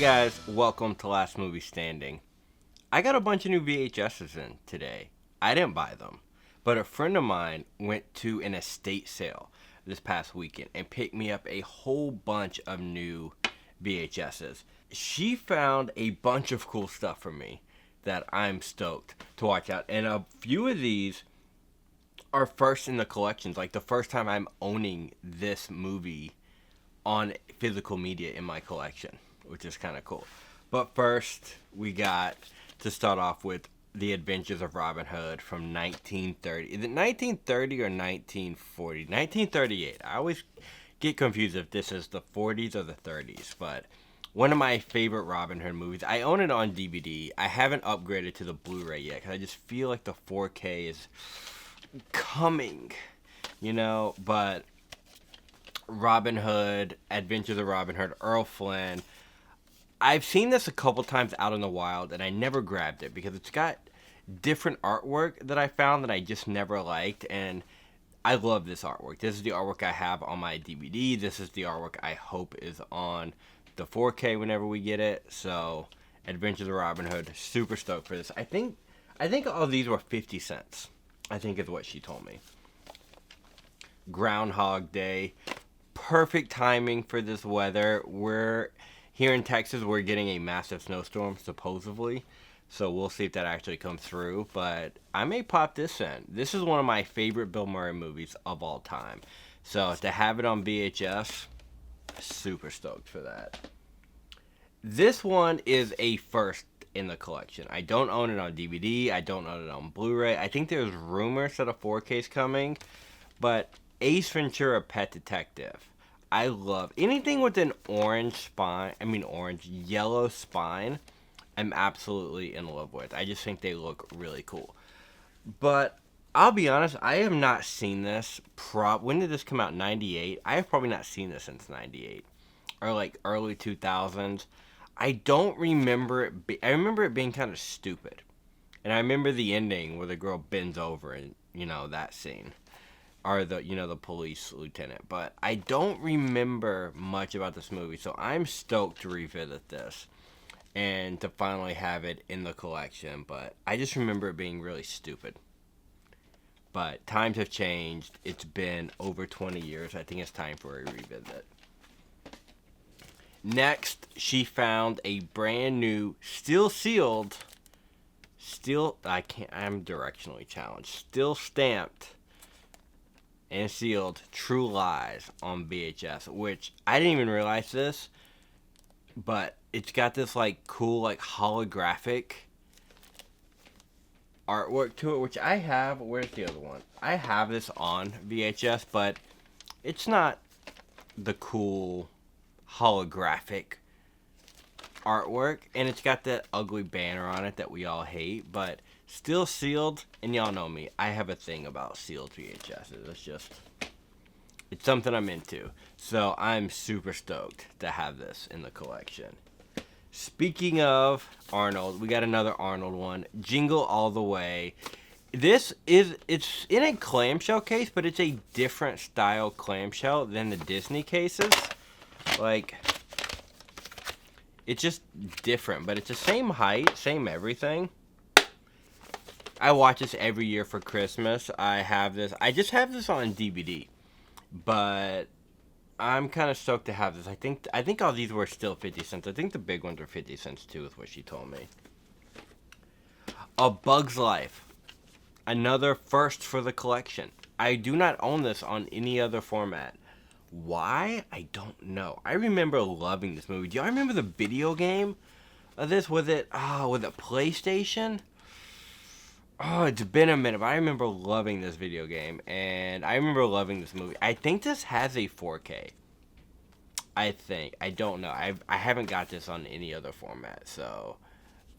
guys, welcome to Last Movie Standing. I got a bunch of new VHSs in today. I didn't buy them, but a friend of mine went to an estate sale this past weekend and picked me up a whole bunch of new VHSs. She found a bunch of cool stuff for me that I'm stoked to watch out, and a few of these are first in the collections, like the first time I'm owning this movie on physical media in my collection, which is kind of cool. But first, we got to start off with The Adventures of Robin Hood from 1930. Is it 1930 or 1940? 1938. I always get confused if this is the 40s or the 30s, but one of my favorite Robin Hood movies. I own it on DVD. I haven't upgraded to the Blu-ray yet because I just feel like the 4K is coming, but Robin Hood, Adventures of Robin Hood, Earl Flynn. I've seen this a couple times out in the wild, and I never grabbed it because it's got different artwork that I found that I just never liked, and I love this artwork. This is the artwork I have on my DVD. This is the artwork I hope is on the 4K whenever we get it. So, Adventures of Robin Hood, super stoked for this. I think all these were 50 cents, I think is what she told me. Groundhog Day. Perfect timing for this weather. We're here in Texas, we're getting a massive snowstorm, supposedly. So we'll see if that actually comes through. But I may pop this in. This is one of my favorite Bill Murray movies of all time. So to have it on VHS, super stoked for that. This one is a first in the collection. I don't own it on DVD. I don't own it on Blu-ray. I think there's rumors that a 4K is coming. But Ace Ventura: Pet Detective. I love anything with an yellow spine. I'm absolutely in love with. I just think they look really cool. But I'll be honest, I have not seen this. When did this come out? 98? I have probably not seen this since 98 or like early 2000s. I don't remember it. I remember it being kind of stupid, and I remember the ending where the girl bends over and that scene. Are the police lieutenant. But I don't remember much about this movie, so I'm stoked to revisit this and to finally have it in the collection. But I just remember it being really stupid. But times have changed. It's been over 20 years. I think it's time for a revisit. Next, she found a brand new, still sealed, I'm directionally challenged, still stamped and sealed True Lies on VHS, which I didn't even realize this, but it's got this cool holographic artwork to it, which I have. Where's the other one? I have this on VHS, but it's not the cool holographic artwork, and it's got that ugly banner on it that we all hate, but still sealed, and y'all know me. I have a thing about sealed VHSs. It's something I'm into. So I'm super stoked to have this in the collection. Speaking of Arnold, we got another Arnold one. Jingle All the Way. It's in a clamshell case, but it's a different style clamshell than the Disney cases. It's just different, but it's the same height, same everything. I watch this every year for Christmas. I just have this on DVD, but I'm kind of stoked to have this. I think all these were still 50 cents. I think the big ones are 50 cents too, is what she told me. A Bug's Life. Another first for the collection. I do not own this on any other format. Why? I don't know. I remember loving this movie. Do y'all remember the video game of this? Was it PlayStation? Oh, it's been a minute, but I remember loving this video game, and I remember loving this movie. I think this has a 4K. I don't know. I haven't got this on any other format, so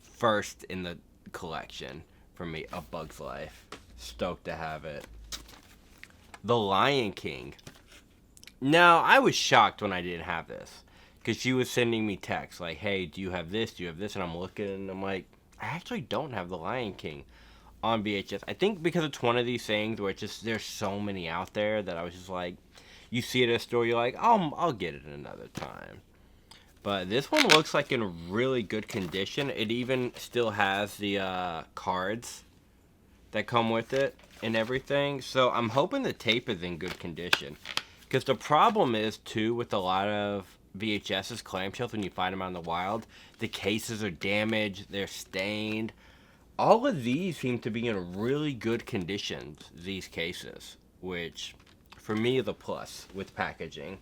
first in the collection for me, A Bug's Life. Stoked to have it. The Lion King. Now, I was shocked when I didn't have this, because she was sending me texts like, hey, do you have this? Do you have this? And I'm looking, and I'm like, I actually don't have The Lion King on VHS. I think because it's one of these things where there's so many out there that I was just like, you see it at a store, you're like, I'll get it another time. But this one looks like in really good condition. It even still has the cards that come with it and everything. So I'm hoping the tape is in good condition. Because the problem is, too, with a lot of VHS's clamshells, when you find them out in the wild, the cases are damaged, they're stained. All of these seem to be in really good condition, these cases, which for me is a plus with packaging.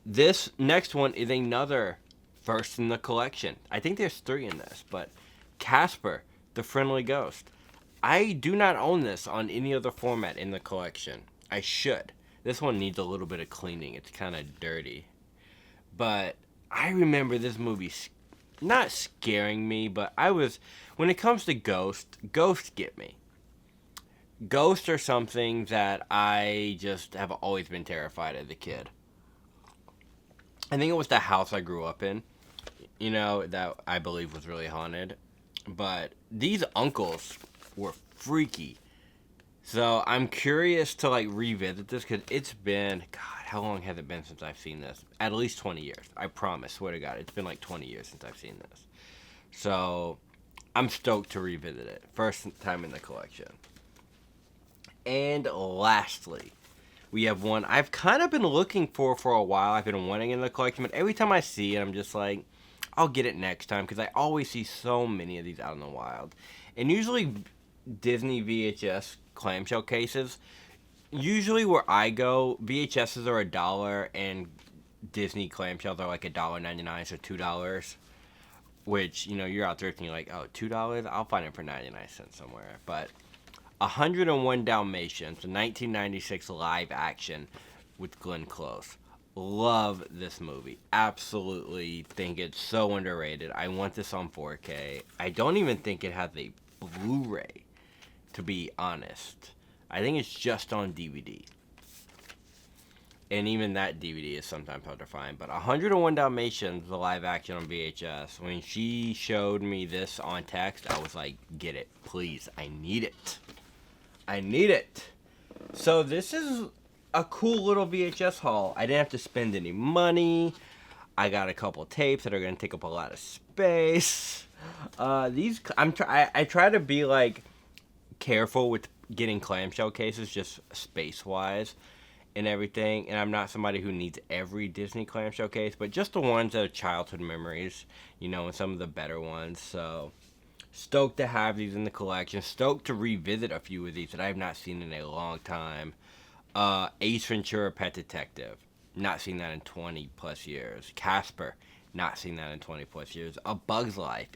This next one is another first in the collection. I think there's 3 in this, but Casper, the Friendly Ghost. I do not own this on any other format in the collection. I should. This one needs a little bit of cleaning. It's kind of dirty. But I remember this movie not scaring me, but when it comes to ghosts get me. Ghosts are something that I just have always been terrified as a kid. I think it was the house I grew up in, that I believe was really haunted. But these uncles were freaky. So I'm curious to revisit this because it's been, God, how long has it been since I've seen this? At least 20 years. I promise, swear to God, it's been 20 years since I've seen this. So I'm stoked to revisit it. First time in the collection. And lastly, we have one I've kind of been looking for a while. I've been wanting in the collection, but every time I see it, I'm just like, I'll get it next time because I always see so many of these out in the wild. And usually Disney VHS clamshell cases, usually where I go, VHSs are $1 and Disney clamshells are $1.99, so $2. Which, you're out there and you're like, oh, $2? I'll find it for 99 cents somewhere. But 101 Dalmatians, the 1996 live action with Glenn Close. Love this movie. Absolutely think it's so underrated. I want this on 4K. I don't even think it has a Blu-ray, to be honest. I think it's just on DVD. And even that DVD is sometimes hard to find. But 101 Dalmatians, the live action on VHS, when she showed me this on text, I was like, get it. Please. I need it. I need it. So this is a cool little VHS haul. I didn't have to spend any money. I got a couple tapes that are going to take up a lot of space. I try to be careful with getting clamshell cases, just space wise and everything. And I'm not somebody who needs every Disney clamshell case, but just the ones that are childhood memories, and some of the better ones. So stoked to have these in the collection. Stoked to revisit a few of these that I have not seen in a long time. Ace Ventura: Pet Detective. Not seen that in 20 plus years. Casper. Not seen that in 20 plus years. A Bug's Life.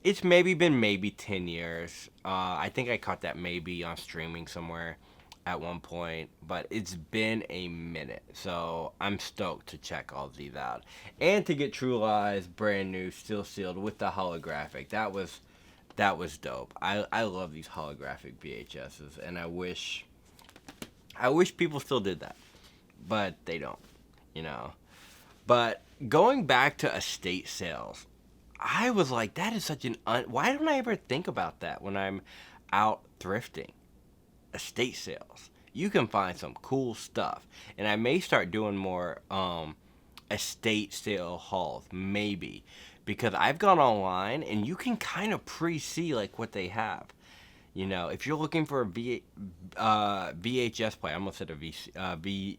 It's maybe 10 years. I think I caught that maybe on streaming somewhere at one point, but it's been a minute. So I'm stoked to check all of these out. And to get True Lies brand new, still sealed with the holographic. That was dope. I love these holographic VHSs, and I wish people still did that. But they don't, But going back to estate sales, I was like, that is such why don't I ever think about that when I'm out thrifting? Estate sales. You can find some cool stuff. And I may start doing more estate sale hauls, maybe. Because I've gone online and you can kind of pre-see what they have. If you're looking for a VHS player, I almost said a VCR,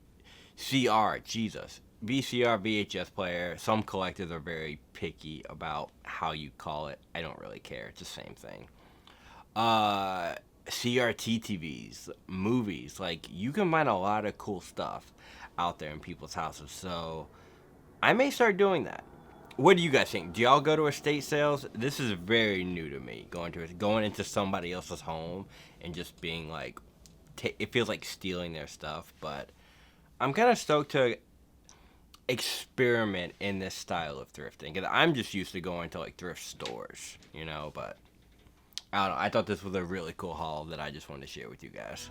Jesus. VCR, VHS player. Some collectors are very picky about how you call it. I don't really care. It's the same thing. CRT TVs, movies. You can find a lot of cool stuff out there in people's houses. So I may start doing that. What do you guys think? Do y'all go to estate sales? This is very new to me. Going into somebody else's home and just being it feels like stealing their stuff. But I'm kind of stoked to experiment in this style of thrifting because I'm just used to going to thrift stores, But I don't know. I thought this was a really cool haul that I just wanted to share with you guys.